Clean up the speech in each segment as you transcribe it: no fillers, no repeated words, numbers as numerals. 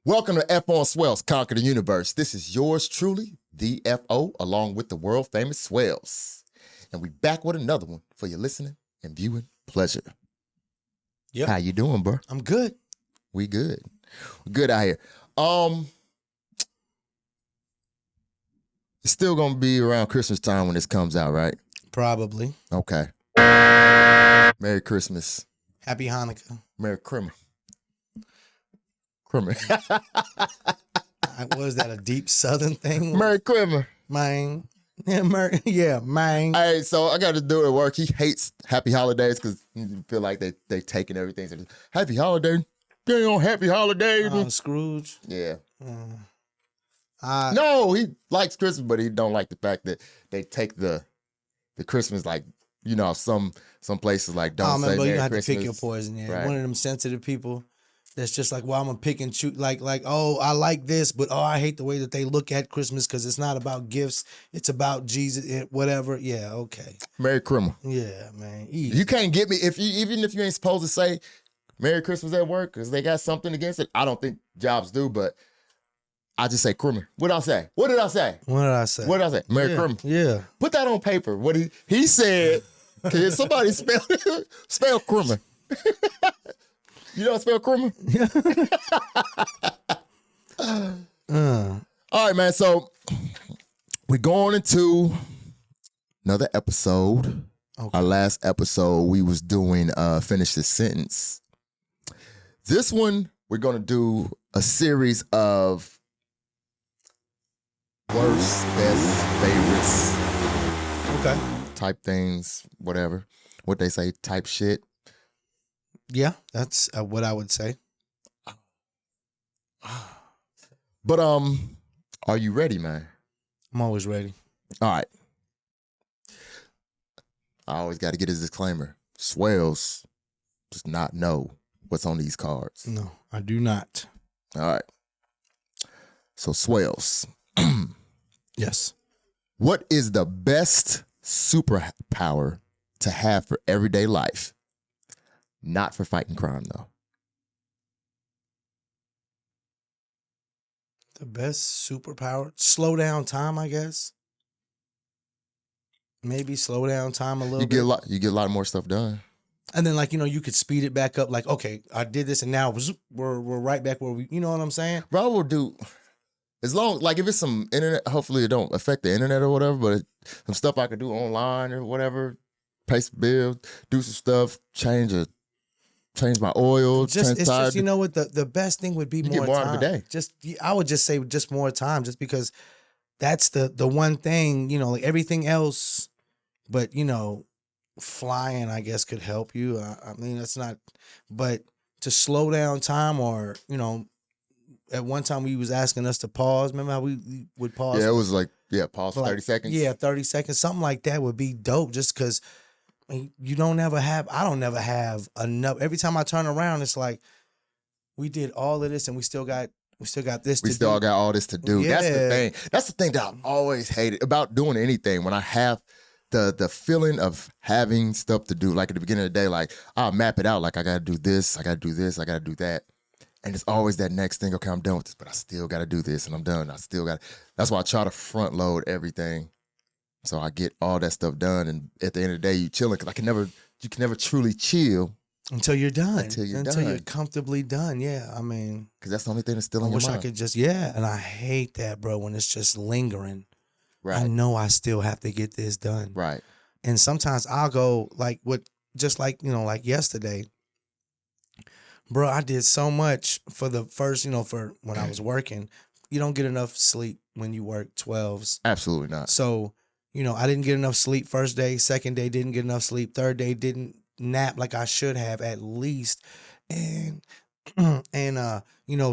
Welcome to F on Swells, Conquer the Universe. This is yours truly, the FO, along with the world famous Swells. And we back with another one for your listening and viewing pleasure. Yep. How you doing, bro? I'm good. We good. We're good out here. It's still gonna be around Christmas time when this comes out, right? Probably. Okay. Merry Christmas. Happy Hanukkah. Merry Crimmer. Crimmer. Was that a deep Southern thing? Merry Crimmer. Mine. Yeah, mine. Hey, so I got to do it at work. He hates happy holidays because you feel like they taking everything. So, happy holiday. Dang on happy holiday. Scrooge. Yeah. No, he likes Christmas, but he don't like the fact that they take the Christmas, like, you know, some places like don't say Merry you have Christmas. to pick your poison. Yeah, Right. One of them sensitive people that's just like, well, I'm gonna pick and choose. Like, oh, I like this, but I hate the way that they look at Christmas because it's not about gifts. It's about Jesus. Whatever. Yeah. Okay. Merry Christmas. Yeah, man. Easy. You can't get me even if you ain't supposed to say Merry Christmas at work because they got something against it. I don't think jobs do, but I just say Christmas. What did I say? What did I say? Merry Christmas. Yeah. Put that on paper. What he said. Can somebody spell Christmas? You know how to spell Christmas? All right, man. So we're going into another episode. Okay. Our last episode, we was doing Finish the Sentence. This one, we're going to do a series of worst, best, favorites. Okay. Type things, whatever. What they say, type shit. Yeah, that's what I would say. But are you ready, man? I'm always ready. All right. I always got to get a disclaimer. Swells does not know what's on these cards. No, I do not. All right. So Swells. Yes. What is the best superpower to have for everyday life? Not for fighting crime, though. The best superpower? Slow down time, I guess. Maybe slow down time a little bit. You get a lot more stuff done. And then, like, you know, you could speed it back up. Like, okay, I did this, and now we're right back where we, you know what I'm saying? Bro, I will do, as long, like, if it's some internet, hopefully it don't affect the internet or whatever, but some stuff I could do online or whatever, pay some bills, do some stuff, change my oil, change tires. Just, you know what, the best thing would be more get more time. out of the day. I would just say just more time, just because that's the one thing, you know, like everything else, but, you know, flying, I guess, could help you. I mean, that's not, but to slow down time, or, you know, at one time we was asking us to pause. Remember how we would pause? Yeah, it was like, pause for 30 seconds. Yeah, 30 seconds. Something like that would be dope, just because I don't never have enough. Every time I turn around, it's like, we did all of this and we still got this to do. We still got all this to do. Yeah. That's the thing. That's the thing that I've always hated about doing anything. When I have the feeling of having stuff to do, like at the beginning of the day, like I'll map it out. Like I got to do this, I got to do this, I got to do that. And it's always that next thing. Okay, I'm done with this, but I still got to do this and I'm done. That's why I try to front load everything. So I get all that stuff done. And at the end of the day, you chilling. Because you can never truly chill. Until you're done. Until you're comfortably done. Yeah, I mean. Because that's the only thing that's still in your mind. I wish I could just, and I hate that, bro, when it's just lingering. Right. I know I still have to get this done. Right. And sometimes I'll go like like yesterday, bro, I did so much for the first, for when I was working. You don't get enough sleep when you work 12s. Absolutely not. So, I didn't get enough sleep first day, second day, didn't get enough sleep, third day, didn't nap like I should have at least. And,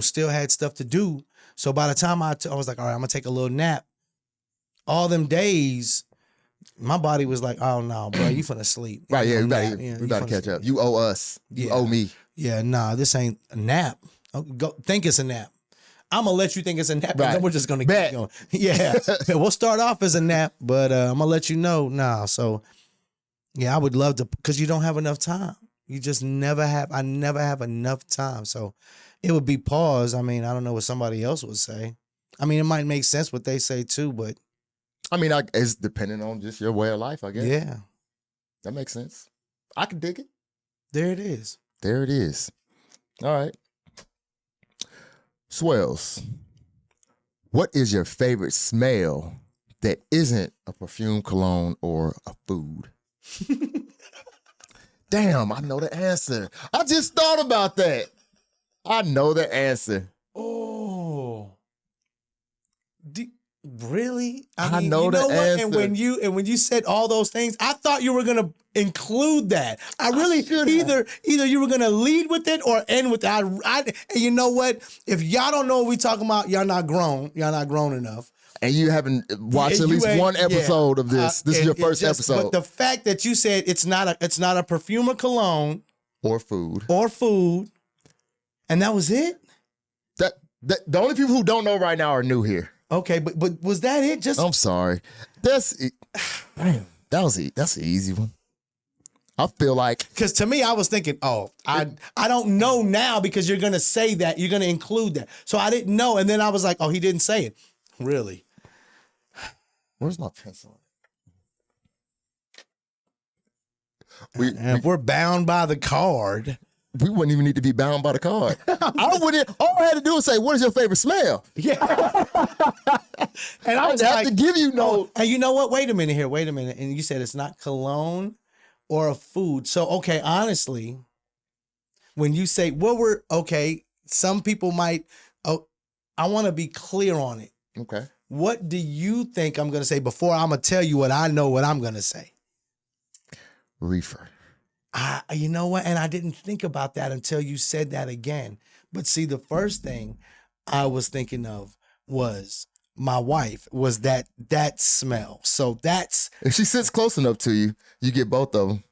still had stuff to do. So by the time I was like, all right, I'm going to take a little nap. All them days, my body was like, oh, no, bro, you finna sleep. Right, yeah, we got to catch up. You owe us. You owe me. Yeah, nah, this ain't a nap. Go think it's a nap. I'm going to let you think it's a nap, and then we're just going to keep going. Yeah, we'll start off as a nap, but I'm going to let you know. Nah, so, yeah, I would love to, because you don't have enough time. You just never have. I never have enough time. So it would be pause. I mean, I don't know what somebody else would say. I mean, it might make sense what they say too, but I mean, it's depending on just your way of life, I guess. yeah, That makes sense. I can dig it. there it is. There it is. All right. Swells, what is your favorite smell that isn't a perfume, cologne, or a food? Damn, I know the answer. I just thought about that. I know the answer. Oh, really? I know you the know what? answer. And when you said all those things, I thought you were gonna include that. I really either you were gonna lead with it or end with it. And you know what? If y'all don't know what we talking about, y'all not grown. Y'all not grown enough. And you haven't watched Yeah, at you least ain't- one episode of this. This is your first episode. But the fact that you said it's not a perfume or cologne Or food. or food, and that was it. That the only people who don't know right now are new here. Okay, but was that it? Just I'm sorry. Damn, that's an easy one. I feel like because to me, I was thinking, I don't know now because you're gonna say that, you're gonna include that. So I didn't know, and then I was like, oh, he didn't say it. Really? where's my pencil? And if we're bound by the card, We wouldn't even need to be bound by the card. I wouldn't. All I had to do was say, "What is your favorite smell?" yeah. And I I was didn't have like, to give you no. oh, and you know what? Wait a minute here. Wait a minute. And you said it's not cologne or a food. So okay, honestly, when you say some people might. Oh, I want to be clear on it. Okay. What do you think I'm going to say before I'm going to tell you what I know what I'm going to say? Reefer. You know what? And I didn't think about that until you said that again. But see, the first thing I was thinking of was my wife, was that smell. So that's... If she sits close enough to you, you get both of them.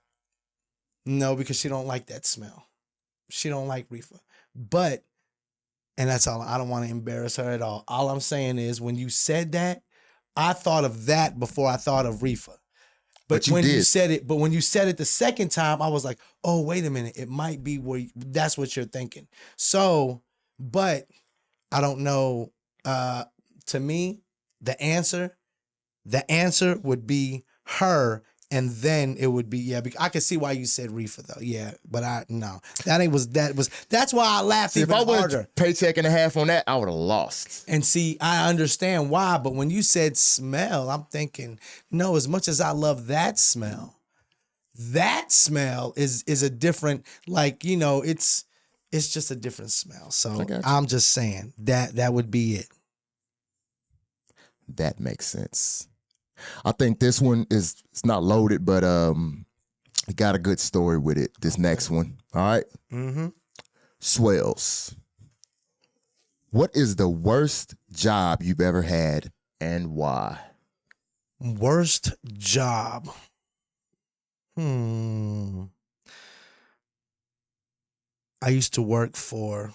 No, because she don't like that smell. She don't like reefer. But... And that's all. I don't want to embarrass her at all. All I'm saying is when you said that, I thought of that before I thought of reefer. But you when did. you said it, but when you said it the second time, I was like, oh, wait a minute. It might be that's what you're thinking. So, but I don't know. To me, the answer would be her. And then it would be, yeah, because I can see why you said reefer though. Yeah, but no. That's why I laughed See, if even I went harder. paycheck and a half on that, I would have lost. And see, I understand why, but when you said smell, I'm thinking, no, as much as I love that smell is a different, like, you know, it's just a different smell. So I'm just saying that would be it. That makes sense. I think this one it's not loaded, but it got a good story with it. This next one. All right. Mm-hmm. Swells. What is the worst job you've ever had and why? Worst job. I used to work for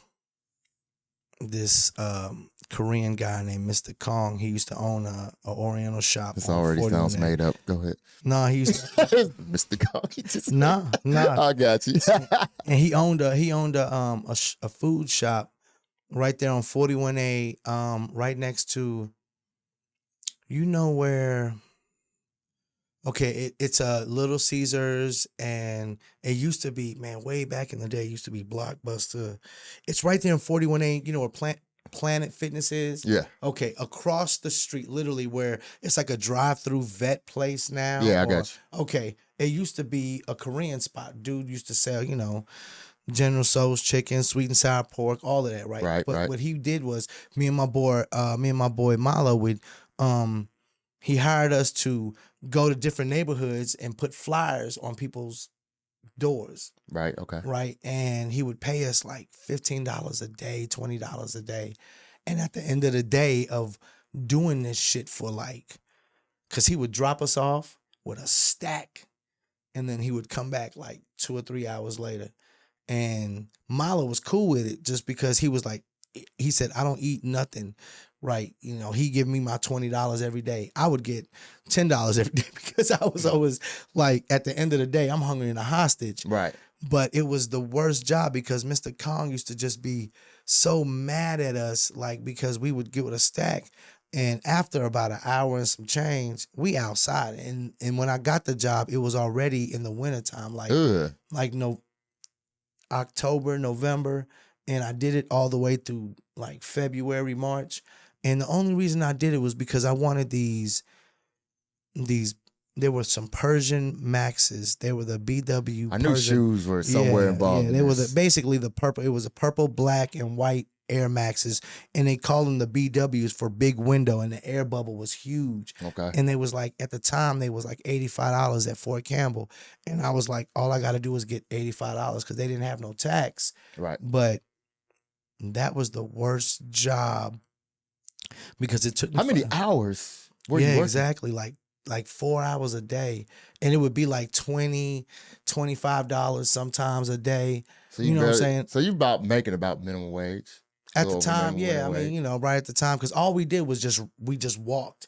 this Korean guy named Mr. Kong. He used to own a Oriental shop. This already sounds made up. Go ahead. No, he used to, Mr. Kong. He just nah. I got you. And he owned a food shop right there on 41A, right next to, you know where. Okay, it's a Little Caesars, and it used to be, man, way back in the day, it used to be Blockbuster. It's right there in 41A, you know where Planet Fitness is? Yeah. Okay, across the street, literally where it's like a drive-through vet place now. Yeah, I got you. Okay, it used to be a Korean spot. Dude used to sell, you know, General Tso's chicken, sweet and sour pork, all of that, right? Right, But right. what he did was, me and my boy Malo would, he hired us to go to different neighborhoods and put flyers on people's doors, Right. Okay. right? And he would pay us like $15 a day, $20 a day. And at the end of the day of doing this shit for like, because he would drop us off with a stack and then he would come back like 2 or 3 hours later. And Milo was cool with it just because he was like, he said, I don't eat nothing. Right. You know, he give me my $20 every day. I would get $10 every day because I was always like, at the end of the day, I'm hungry and a hostage. Right. But it was the worst job because Mr. Kong used to just be so mad at us, like because we would get with a stack. And after about an hour and some change, we outside. And when I got the job, it was already in the wintertime, Ugh. like no October, November. And I did it all the way through like February, March. And the only reason I did it was because I wanted these there were some Persian Maxes. They were the BW I knew Persian. shoes were somewhere involved. Yeah, they were basically the purple. It was a purple, black, and white Air Maxes, and they called them the BWs for big window, and the air bubble was huge. Okay. And they was like, at the time, they was like $85 at Fort Campbell, and I was like, all I got to do is get $85 because they didn't have no tax. Right. But that was the worst job because it took me How many hours were you yeah, working? exactly. Like 4 hours a day. And it would be like $20, $25 sometimes a day. So you know what I'm saying? So you making about minimum wage? At the Over time, minimum yeah. I wage. mean, you know, right at the time, because all we did was we just walked,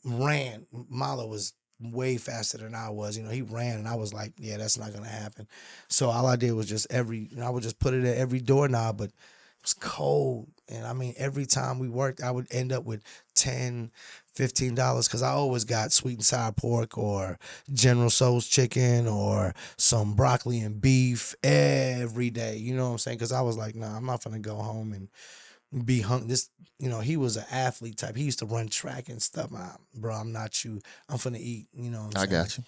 ran. Milo was way faster than I was. You know, he ran, and I was like, yeah, that's not gonna happen. So all I did was I would just put it at every doorknob, but it was cold. And I mean, every time we worked, I would end up with $10, $15 because I always got sweet and sour pork or General Tso's chicken or some broccoli and beef every day. You know what I'm saying? Because I was like, nah, I'm not gonna go home and be hungry. This, you know, he was an athlete type. He used to run track and stuff. Bro, I'm not you. I'm finna eat. You know what I'm saying? I got you.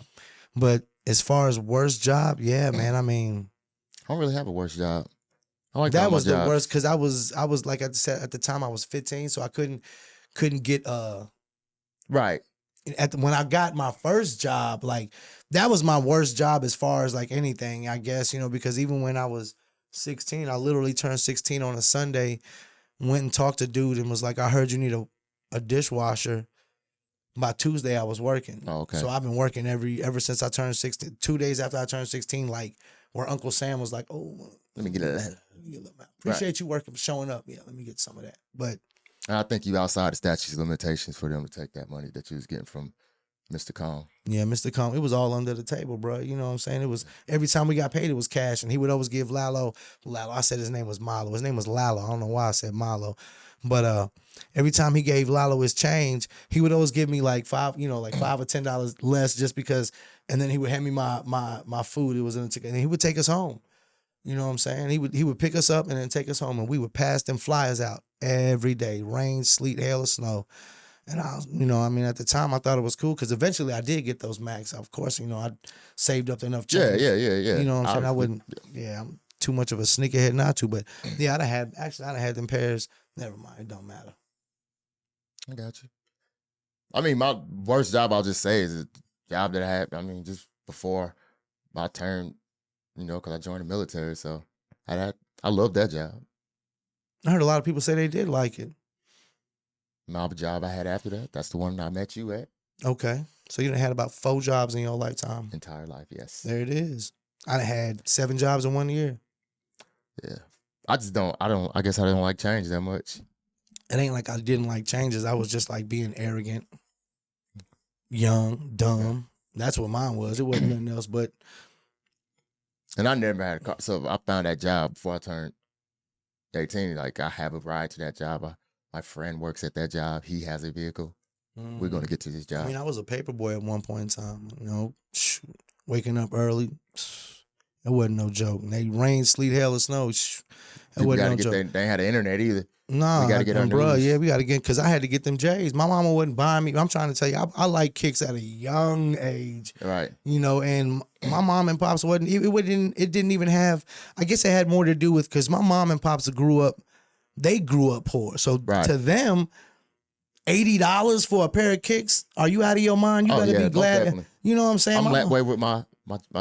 But as far as worst job, yeah, man. I mean, I don't really have a worst job. I like that all my was the jobs. worst because I was like I said at the time I was 15, so I couldn't get Right. when I got my first job, like that was my worst job as far as like anything, I guess, you know, because even when I was 16, I literally turned 16 on a Sunday, went and talked to dude and was like, I heard you need a dishwasher. By Tuesday I was working. Oh, okay. So I've been working ever since I turned 16, 2 days after I turned 16, like where Uncle Sam was like, oh, Let me get it. appreciate you working, showing up. Yeah, let me get some of that. But I think you outside the statute of limitations for them to take that money that you was getting from Mr. Kong. yeah, Mr. Kong, it was all under the table, bro. You know what I'm saying? It was every time we got paid, it was cash, and he would always give Lalo. I said his name was Milo. His name was Lalo. I don't know why I said Milo, but every time he gave Lalo his change, he would always give me like $5 or $10 less just because, and then he would hand me my food. It was in the ticket, and he would take us home. You know what I'm saying? He would pick us up and then take us home, and we would pass them flyers out every day, rain, sleet, hail, or snow. And I was, at the time I thought it was cool because eventually I did get those Macs. Of course, I saved up enough change. Yeah. You know what I'm saying? I wouldn't. Yeah, I'm too much of a sneakerhead not to, but yeah, I'd have had them pairs. Never mind, it don't matter. I got you. I mean, my worst job I'll just say is a job that I had. I mean, just before my term, because I joined the military, so I loved that job. I heard a lot of people say they did like it. My job I had after that, that's the one I met you at. Okay. So you done had about 4 jobs in your lifetime. Entire life, yes. There it is. I done had 7 jobs in 1 year. Yeah. I guess I don't like change that much. It ain't like I didn't like changes. I was just like being arrogant, young, dumb. That's what mine was. It wasn't nothing else but. And I never had a car. So I found that job before I turned 18. Like, I have a ride to that job. My friend works at that job. He has a vehicle. We're going to get to this job. I mean, I was a paper boy at one point in time. Waking up early, it wasn't no joke. And they rain, sleet, hail, or snow. It wasn't no joke. They ain't had the internet either. Nah, we got to get on bro. Yeah, we got to get, because I had to get them J's. My mama wouldn't buy me. I'm trying to tell you, I like kicks at a young age. Right. And my mom and pops it didn't even have, I guess it had more to do with, because my mom and pops grew up poor. So to them, $80 for a pair of kicks, are you out of your mind? You better be glad. Definitely. You know what I'm saying? I'm that way with my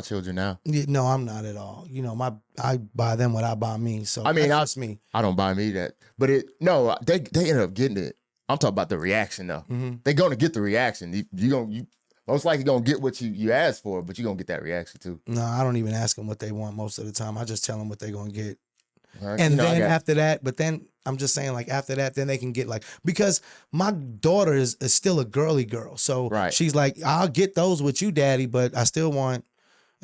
children now. Yeah, no, I'm not at all. I buy them what I buy me. So I mean, that's me. I don't buy me that. But they end up getting it. I'm talking about the reaction though. Mm-hmm. They're gonna get the reaction. You most likely gonna get what you asked for, but you're gonna get that reaction too. No, I don't even ask them what they want most of the time. I just tell them what they're gonna get. Right. And then after that, but then I'm just saying, like, after that, then they can get, like, because my daughter is still a girly girl. So she's like, I'll get those with you, daddy, but I still want,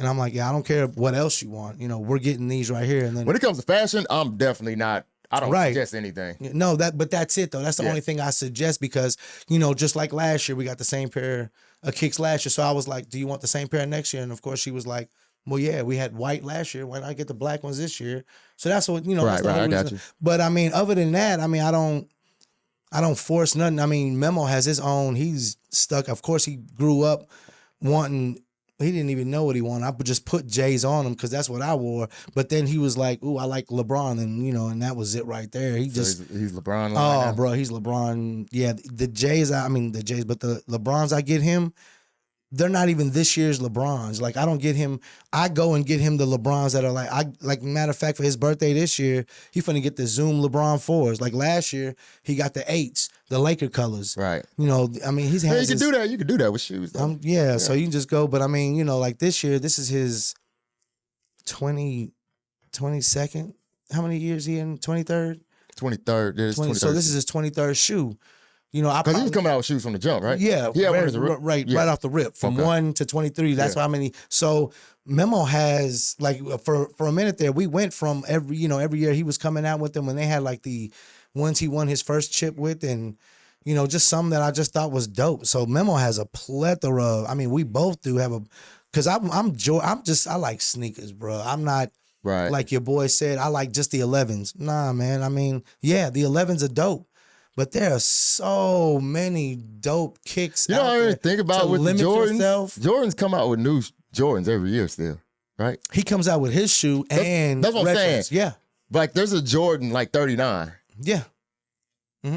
And I'm like, yeah, I don't care what else you want. You know, we're getting these right here. And then When it comes to fashion, I'm definitely not. I don't Right. suggest anything. no, but that's it though. That's the Yeah. only thing I suggest because, you know, just like last year, we got the same pair of kicks last year. So I was like, do you want the same pair next year? And of course she was like, well, yeah, we had white last year. Why not get the black ones this year? So that's what, you know, that's Right, the right. whole I got reason. you. But I mean, other than that, I mean, I don't force nothing. I mean, Memo has his own. He's stuck. Of course, he grew up wanting. He didn't even know what he wanted. I would just put J's on him because that's what I wore. But then he was like, "Ooh, I like LeBron," and you know, and that was it right there. He So just, he's LeBron. oh, bro, he's LeBron. Yeah, the J's. I mean, the J's, but the LeBrons I get him. They're not even this year's LeBrons. Like I don't get him. I go and get him the LeBrons that are like matter of fact for his birthday this year, he finna get the Zoom LeBron 4s. Like last year, he got the 8s, the Laker colors. Right. You know, I mean, he's Yeah, has you can do that. You can do that with shoes. Though. yeah, so you can just go. But I mean, you know, like this year, this is his 22nd. How many years he in? 23rd? 23rd. There's 23rd. So this is his 23rd shoe. You know, because he was coming out with shoes from the jump, right? Yeah, Yeah, right off the rip from Okay. 1 to 23. That's how many. So Memo has like for a minute there, we went from every year he was coming out with them when they had like the ones he won his first chip with, and you know just some that I just thought was dope. So Memo has a plethora. I mean, we both do have a because I like sneakers, bro. I'm not. Right. Like your boy said, I like just the 11s. Nah, man. I mean, yeah, the 11s are dope. But there are so many dope kicks. You know, out I there even think about to with the limit Jordans. yourself. Jordans come out with new Jordans every year still, right? He comes out with his shoe and that's what I'm retros. saying. Yeah, Like there's a Jordan like 39. yeah. I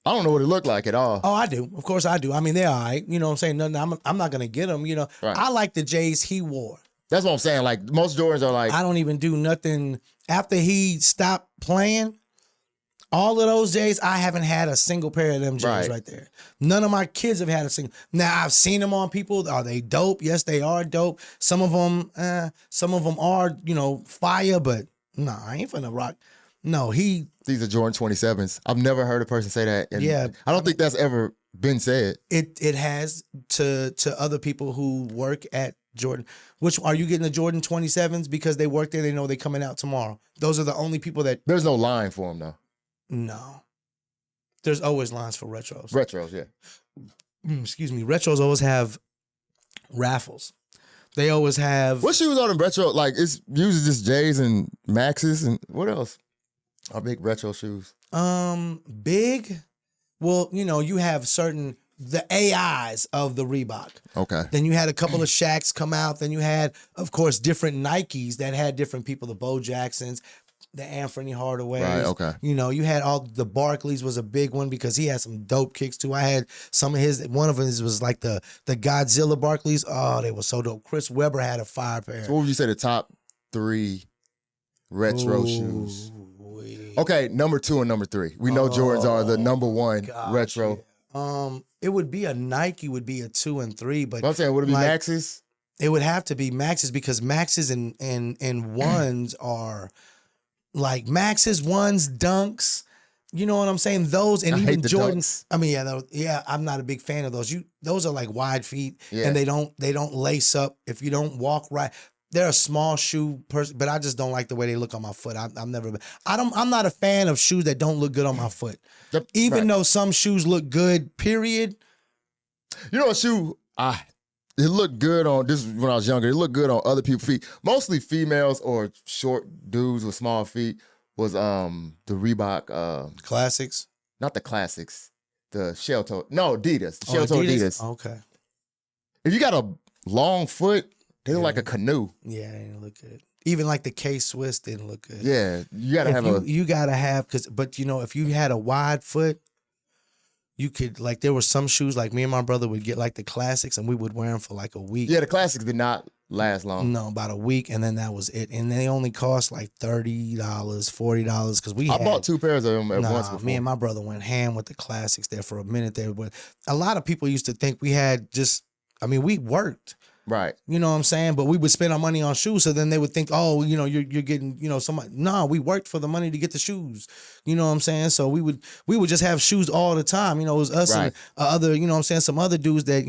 don't know what it looked like at all. Oh, I do. Of course, I do. I mean, they're all right. You know what I'm saying? Nothing. I'm not gonna get them. You know, Right. I like the J's he wore. That's what I'm saying. Like most Jordans are like I don't even do nothing after he stopped playing. All of those J's, I haven't had a single pair of them J's right there. None of my kids have had a single. Now I've seen them on people. Are they dope? Yes, they are dope. Some of them are, fire. But nah, I ain't finna rock. No, these are Jordan 27s. I've never heard a person say that. And Yeah. I don't think that's ever been said. it has to other people who work at Jordan. Which are you getting the Jordan 27s because they work there? They know they're coming out tomorrow. Those are the only people that. There's no line for them though. No. There's always lines for retros. Retros, yeah. Excuse me. Retros always have raffles. They always have. What shoes are them retro? Like it's usually just J's and Maxes and what else? Are big retro shoes. Big. Well, you know, you have the AIs of the Reebok. Okay. Then you had a couple of Shaqs come out. Then you had, of course, different Nikes that had different people. The Bo Jacksons, the Anthony Hardaways. Right, okay. You know, you had all the Barkleys was a big one because he had some dope kicks too. I had some of his. One of his was like the Godzilla Barkleys. Oh, they were so dope. Chris Webber had a fire pair. So what would you say the top 3 retro shoes? Okay, number 2 and number 3. We know Jordans are the number 1 retro. Yeah. It would be a Nike would be a 2 and 3, but I'm saying would it be like, Maxes? It would have to be Maxes because Maxes and ones are like Maxes, ones, dunks. You know what I'm saying? Those and I even hate the Jordans. dunks. I mean, I'm not a big fan of those. Those are like wide feet, Yeah. and they don't lace up. If you don't walk right, they're a small shoe person, but I just don't like the way they look on my foot. I'm not a fan of shoes that don't look good on my foot. Even though some shoes look good, period. You know a shoe it looked good on this is when I was younger. It looked good on other people's feet. Mostly females or short dudes with small feet was the Reebok Classics. not the classics. The shell toe. No, Adidas. The shell toe Adidas. Okay. If you got a long foot, they look like a canoe. Yeah, they didn't look good. Even like the K-Swiss didn't look good. Yeah. You gotta you gotta have but you know, if you had a wide foot, you could like there were some shoes like me and my brother would get like the classics and we would wear them for like a week. Yeah, the classics did not last long. No, about a week and then that was it. And they only cost like $30, $40 because I bought 2 pairs of them at once before. Me and my brother went ham with the classics there for a minute there. But a lot of people used to think we had we worked. Right. You know what I'm saying? But we would spend our money on shoes, so then they would think, oh, you're getting, somebody. No, we worked for the money to get the shoes. You know what I'm saying? So we would just have shoes all the time. It was us and other, you know what I'm saying, some other dudes that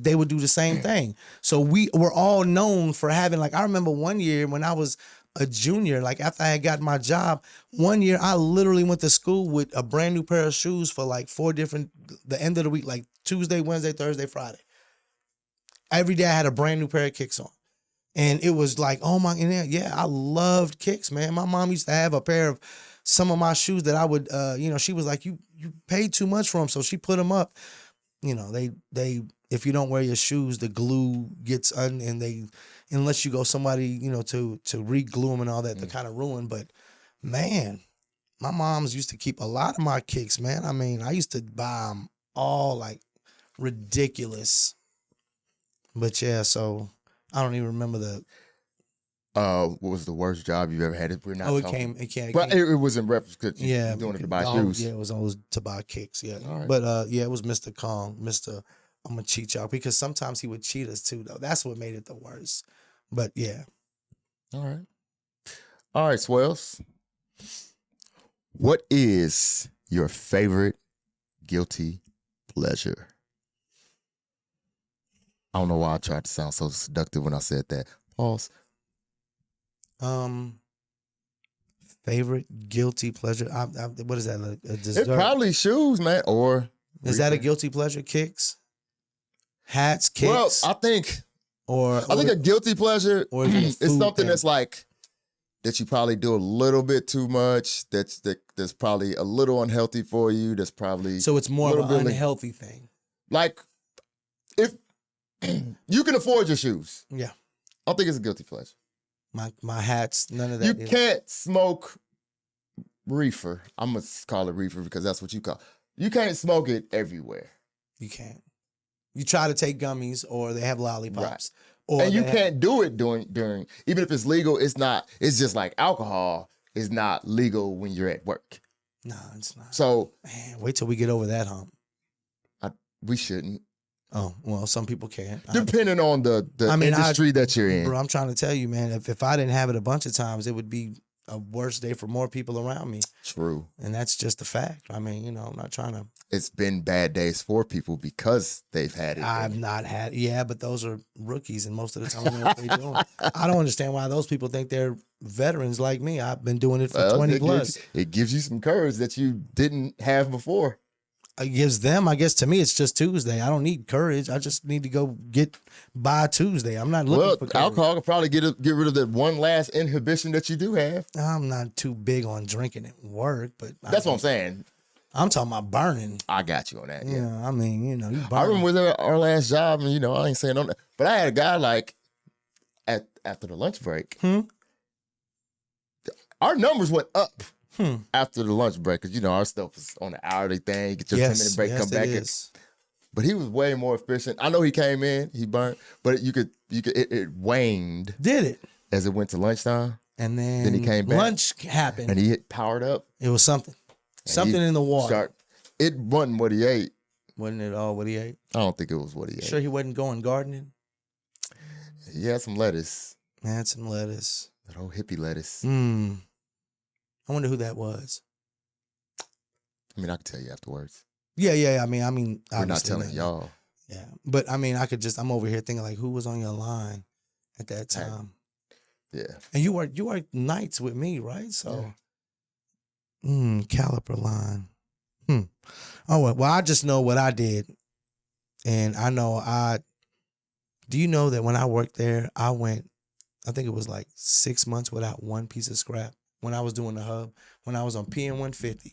they would do the same thing. So we were all known for having, like, I remember one year when I was a junior, like after I had gotten my job, one year I literally went to school with a brand new pair of shoes for like the end of the week, like Tuesday, Wednesday, Thursday, Friday. Every day I had a brand new pair of kicks on. And it was like, oh my, yeah, I loved kicks, man. My mom used to have a pair of some of my shoes that I would, she was like, you paid too much for them. So she put them up. They if you don't wear your shoes, the glue gets unless you go somebody, to re-glue them and all that, they're kind of ruined. But man, my mom's used to keep a lot of my kicks, man. I mean, I used to buy them all like ridiculous. But yeah, so I don't even remember what was the worst job you've ever had? We're not talking. But it was in reference because you're doing it to buy shoes. Yeah, it was always to buy kicks. Yeah, all right. But it was Mr. Kong, I'm gonna cheat y'all, because sometimes he would cheat us too, though. That's what made it the worst. But yeah. All right, Swells. What is your favorite guilty pleasure? I don't know why I tried to sound so seductive when I said that. Pause. Favorite guilty pleasure? What is that? A dessert? It's probably shoes, man. Or is that a guilty pleasure? Kicks, hats, kicks. Well, I think a guilty pleasure is something that's like that you probably do a little bit too much. That's probably a little unhealthy for you. That's probably so it's more of an unhealthy thing. Like if you can afford your shoes. Yeah. I don't think it's a guilty pleasure. My hats, none of that. You can't smoke reefer. I'm going to call it reefer because that's what you call it. You can't smoke it everywhere. You can't. You try to take gummies or they have lollipops. Right. And you can't do it during, even if it's legal, it's just like alcohol is not legal when you're at work. No, it's not. So. Man, wait till we get over that hump. We shouldn't. Oh, well, some people can't. Depending on the industry that you're in. Bro, I'm trying to tell you, man, if I didn't have it a bunch of times, it would be a worse day for more people around me. True. And that's just a fact. I mean, I'm not trying to. It's been bad days for people because they've had it. I've not had, but those are rookies, and most of the time I don't know what they're doing. I don't understand why those people think they're veterans like me. I've been doing it for 20 plus. It gives you some courage that you didn't have before. It gives them, I guess, to me, it's just Tuesday. I don't need courage. I just need to go get by Tuesday. I'm not looking for courage. Alcohol could probably get rid of the one last inhibition that you do have. I'm not too big on drinking at work, but that's what I'm saying. I'm talking about burning. I got you on that. Yeah. I mean, you burn. I remember with our last job, and I ain't saying on that, but I had a guy like after the lunch break. Our numbers went up. After the lunch break, because our stuff was on the hourly thing. You get your 10-minute break, come back. But he was way more efficient. I know he came in, he burnt, but it waned. Did it? As it went to lunchtime. And then he came back. Lunch happened. And he powered up. It was something. Something in the water. It wasn't what he ate. Wasn't it all what he ate? I don't think it was what he ate. Sure he wasn't going gardening? He had some lettuce. That old hippie lettuce. I wonder who that was. I mean, I can tell you afterwards. Yeah. I mean, we're not telling y'all. Yeah, but I mean, I'm over here thinking like, who was on your line at that time? Yeah. And you worked nights with me, right? So, caliper line. Oh well, I just know what I did, and I know Do you know that when I worked there, I think it was like 6 months without one piece of scrap. When I was doing the hub, when I was on PN 150,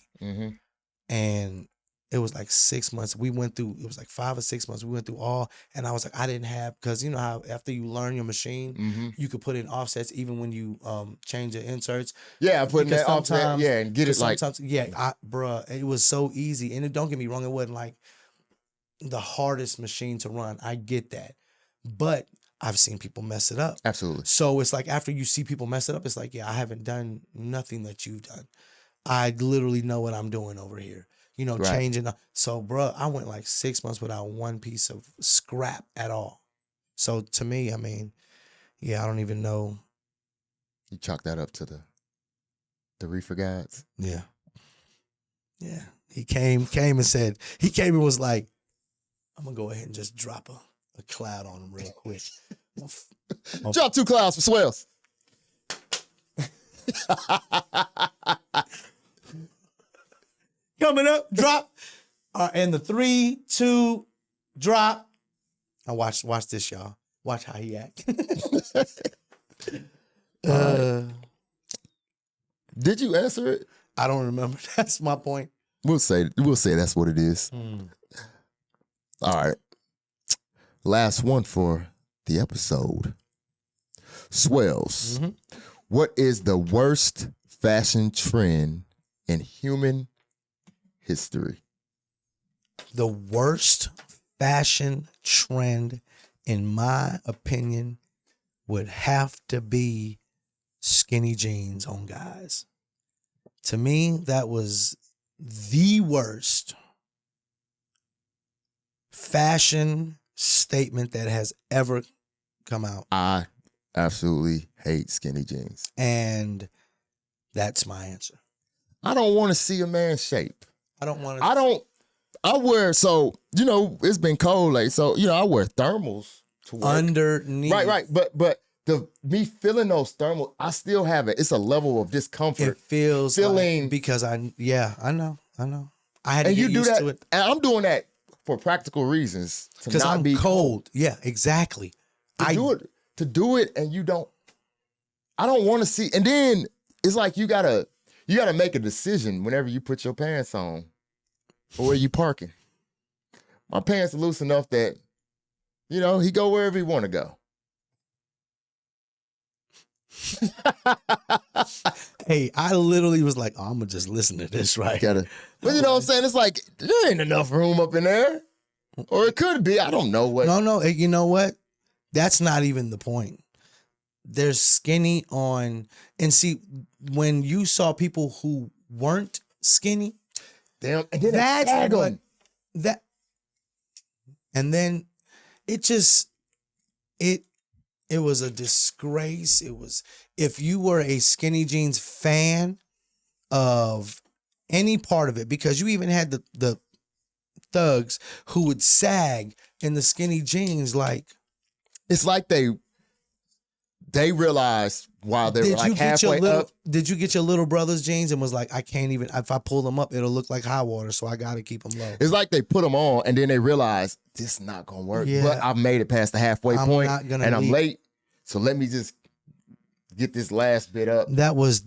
and it was like 6 months. We went through, it was like 5 or 6 months. We went through all, and I was like, I didn't have, because you know how after you learn your machine, you could put in offsets even when you change the inserts. Yeah, I put in that offset, and get it like. Bruh, it was so easy. And don't get me wrong, it wasn't like the hardest machine to run. I get that. But I've seen people mess it up. Absolutely. So it's like after you see people mess it up, it's like, I haven't done nothing that you've done. I literally know what I'm doing over here. Changing. So, bro, I went like 6 months without one piece of scrap at all. So to me, I mean, yeah, I don't even know. You chalk that up to the reefer guys. Yeah. Yeah. He came and said, he came and was like, I'm gonna go ahead and just drop a cloud on him real quick. Drop 2 clouds for Swells. Coming up, drop. And the 3, 2, drop. Now watch this, y'all. Watch how he act. Did you answer it? I don't remember. That's my point. We'll say that's what it is. All right. Last one for the episode. Swells. What is the worst fashion trend in human history? The worst fashion trend, in my opinion, would have to be skinny jeans on guys. To me, that was the worst fashion statement that has ever come out. I absolutely hate skinny jeans. And that's my answer. I don't want to see a man's shape. I don't want to. I wear, so, it's been cold lately. So, I wear thermals to work. Underneath. Right. But me feeling those thermals, I still have it. It's a level of discomfort. It feels feeling like, because I know. I had to and get you do used that, to it. and I'm doing that for practical reasons. Because I'm be cold. Yeah, exactly. To do it, and I don't want to see. And then it's like you gotta make a decision whenever you put your pants on or where you parking. My pants are loose enough that, he go wherever he want to go. Hey, I literally was like, I'm gonna just listen to this, right? But you know what I'm saying? It's like, there ain't enough room up in there. Or it could be. I don't know what. No, you know what? That's not even the point. There's skinny on, and see, when you saw people who weren't skinny, damn, and then that's what that, and then it was a disgrace. It was, if you were a skinny jeans fan of any part of it, because you even had the thugs who would sag in the skinny jeans, like, it's like they realized while they were like halfway up. Did you get your little brother's jeans and was like, I can't even, if I pull them up, it'll look like high water, so I got to keep them low. It's like they put them on and then they realized this is not going to work. Yeah. But I've made it past the halfway point and I'm late. So let me just get this last bit up. That was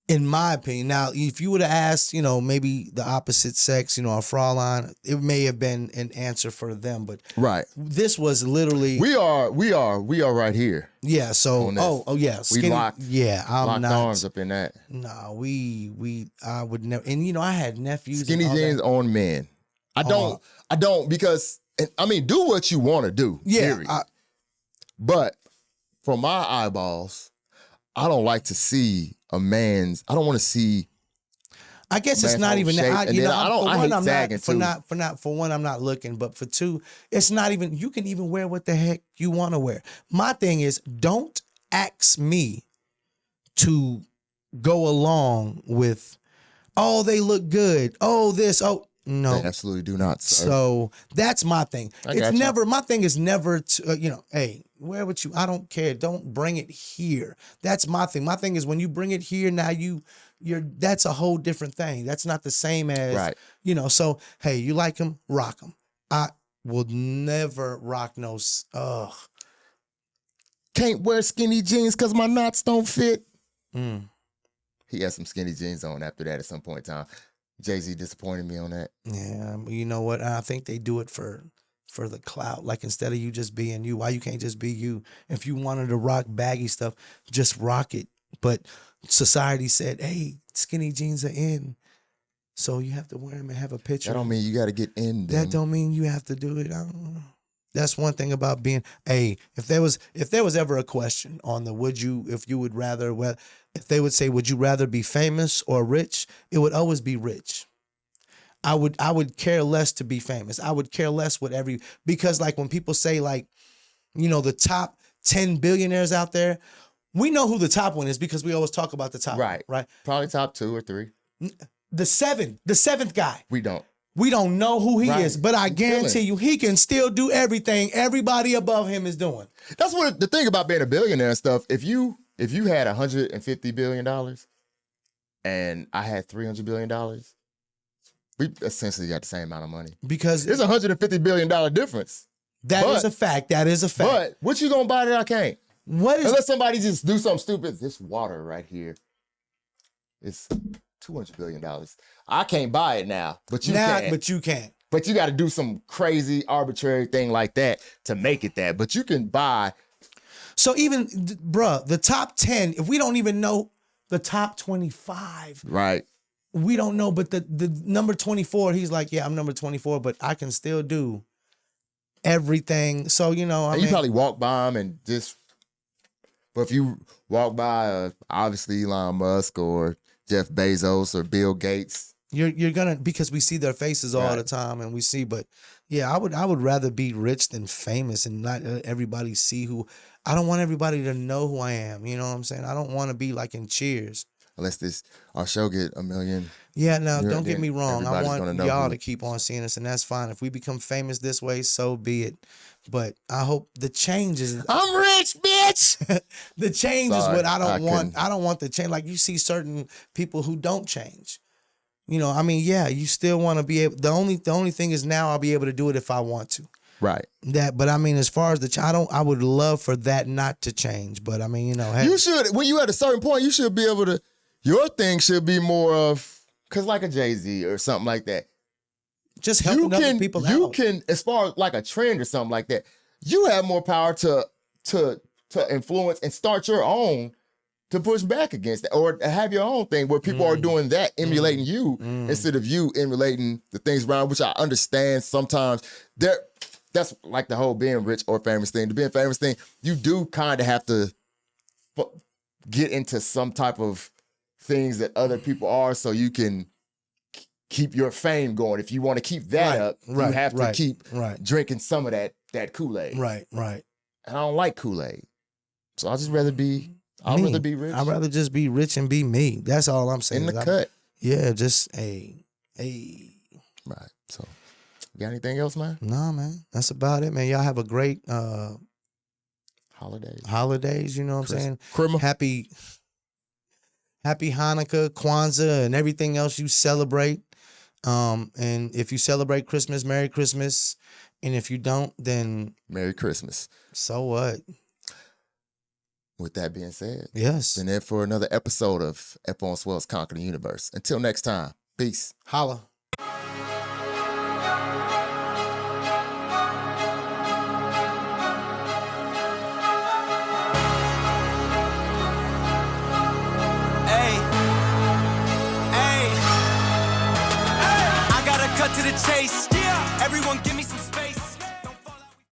in my opinion. Now, if you would have asked, maybe the opposite sex, a Fraulein, it may have been an answer for them. But right, this was literally we are right here. Yeah. So yeah, skinny, we locked. Yeah, I'm locked not arms up in that. No, I would never. And I had nephews. Skinny jeans on men. I don't because do what you want to do. Yeah. But from my eyeballs, I don't like to see a man's. I don't want to see. I guess it's not even that. For one, I'm not looking, but for two, it's not even. You can even wear what the heck you want to wear. My thing is, don't ask me to go along with. Oh, they look good. Oh, this. Oh, no, they absolutely do not. Sir. So that's my thing. My thing is never to. Hey, wear what you. I don't care. Don't bring it here. That's my thing. My thing is when you bring it here, now you're that's a whole different thing. That's not the same as right. So hey, you like them, rock them. I will never rock no. Can't wear skinny jeans because my knots don't fit. He had some skinny jeans on after that at some point in time. Jay-Z disappointed me on that. Yeah, you know what? I think they do it for the clout. Like, instead of you just being you, why you can't just be you? If you wanted to rock baggy stuff, just rock it. But society said, hey, skinny jeans are in, so you have to wear them and have a picture. That don't mean you got to get in them. That don't mean you have to do it. I don't know. That's one thing about being. Hey, if there was ever a question on the if they would say, would you rather be famous or rich? It would always be rich. I would care less to be famous. I would care less because like when people say like, the top 10 billionaires out there, we know who the top one is because we always talk about the top Right. one, right? Probably top 2 or 3. The seventh guy. We don't. We don't know who he Right. is, but I guarantee you he can still do everything everybody above him is doing. That's what the thing about being a billionaire and stuff. If you had $150 billion and I had $300 billion, we essentially got the same amount of money. Because There's $150 billion difference. that is a fact. That is a fact. But what you gonna buy that I can't? What is Unless somebody just do something stupid. This water right here, it's $200 billion. I can't buy it now, but you can. But you can't. But you got to do some crazy arbitrary thing like that to make it that. But you can buy. So even, bruh, the top 10, if we don't even know the top 25, Right. we don't know. But the number 24, he's like, yeah, I'm number 24, but I can still do everything. So, I mean, You probably walk by him and just. But if you walk by, obviously Elon Musk or Jeff Bezos or Bill Gates. You're gonna, because we see their faces all Right. the time, and we see. But yeah, I would rather be rich than famous and not let everybody see who. I don't want everybody to know who I am. You know what I'm saying? I don't want to be like in Cheers. Unless our show get 1 million. Yeah, now Yeah, don't get then me wrong. I everybody's want gonna know y'all who- to keep on seeing us, and that's fine. If we become famous this way, so be it. But I hope the change is I'm rich, bitch. the change is Sorry, what I don't I want. couldn't. I don't want the change. Like you see certain people who don't change. I mean, yeah, you still want to be able. The only thing is now I'll be able to do it if I want to. Right. But I mean, as far as I would love for that not to change. But I mean, hey, You should, when you at a certain point, you should be able to, your thing should be more of, because like a Jay-Z or something like that. just helping other people You out. can, as far as like a trend or something like that, you have more power to influence and start your own to push back against that, or have your own thing where people are doing that, emulating you instead of you emulating the things around, which I understand sometimes. That's like the whole being rich or famous thing. The being famous thing, you do kind of have to get into some type of things that other people are so you can keep your fame going. If you want to keep that up, you have to keep drinking some of that Kool-Aid. Right. And I don't like Kool-Aid. So I'd just rather be, I'd rather be rich. I'd rather just be rich and be me. That's all I'm saying. In the cut. Yeah, just a. Right. So, you got anything else, man? Nah, man. That's about it, man. Y'all have a great Holidays. You know what I'm saying? Christmas. Happy Hanukkah, Kwanzaa, and everything else you celebrate. And if you celebrate Christmas, Merry Christmas. And if you don't, then Merry Christmas. so what? With that being said, Yes. been there for another episode of F on Swells Conquer the Universe. Until next time, peace. Holla. I gotta cut to the chase. Everyone give me some